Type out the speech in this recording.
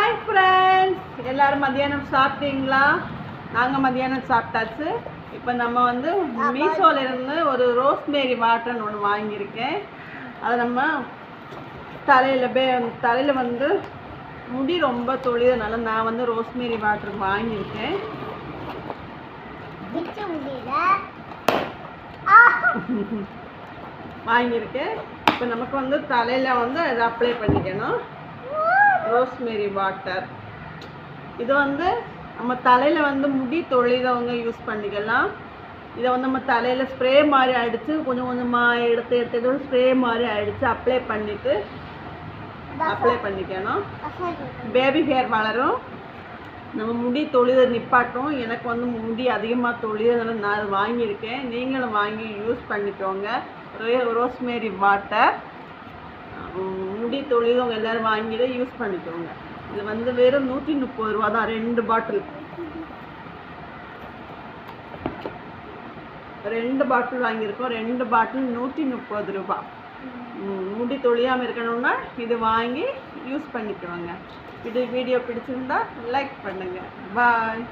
Hi friends, எல்லோரும் மதியானம் சாப்பிட்டீங்களா? நாங்கள் மதியானம் சாப்பிட்டாச்சு. இப்போ நம்ம வந்து மீஷோலேருந்து ஒரு ரோஸ்மேரி வாட்டர்னு ஒன்று வாங்கியிருக்கேன். அதை நம்ம தலையில் வந்து முடி ரொம்ப தொழியதுனால நான் வந்து ரோஸ்மேரி வாட்டர் வாங்கியிருக்கேன். இப்போ நமக்கு வந்து தலையில் வந்து அதை அப்ளை பண்ணிக்கணும். ரோஸ்மேரி வாட்டர் இது வந்து நம்ம தலையில் வந்து முடி தொழிலவங்க யூஸ் பண்ணிக்கலாம். இதை வந்து நம்ம தலையில் ஸ்ப்ரே மாதிரி அடித்து கொஞ்சம் கொஞ்சமாக எடுத்து ஸ்ப்ரே மாதிரி அடித்து அப்ளை பண்ணிக்கணும். பேபி ஹேர் வளரும், நம்ம முடி தொழிலை நிப்பாட்டும். எனக்கு வந்து முடி அதிகமாக தொழில் நான் அது வாங்கியிருக்கேன். நீங்களும் வாங்கி யூஸ் பண்ணிக்கோங்க. ரோஸ்மேரி வாட்டர் முடி தொழிலவங்க எல்லோரும் வாங்கிட்டு யூஸ் பண்ணிக்கோங்க. இது வந்து வெறும் 130 ரூபா தான். 2 பாட்டில் வாங்கியிருக்கோம். 2 பாட்டில் 130 ரூபா. முடி தொழியாமல் இருக்கணும்னா இது வாங்கி யூஸ் பண்ணிக்கோங்க. இது வீடியோ பிடிச்சிருந்தா லைக் பண்ணுங்கள். பாய்.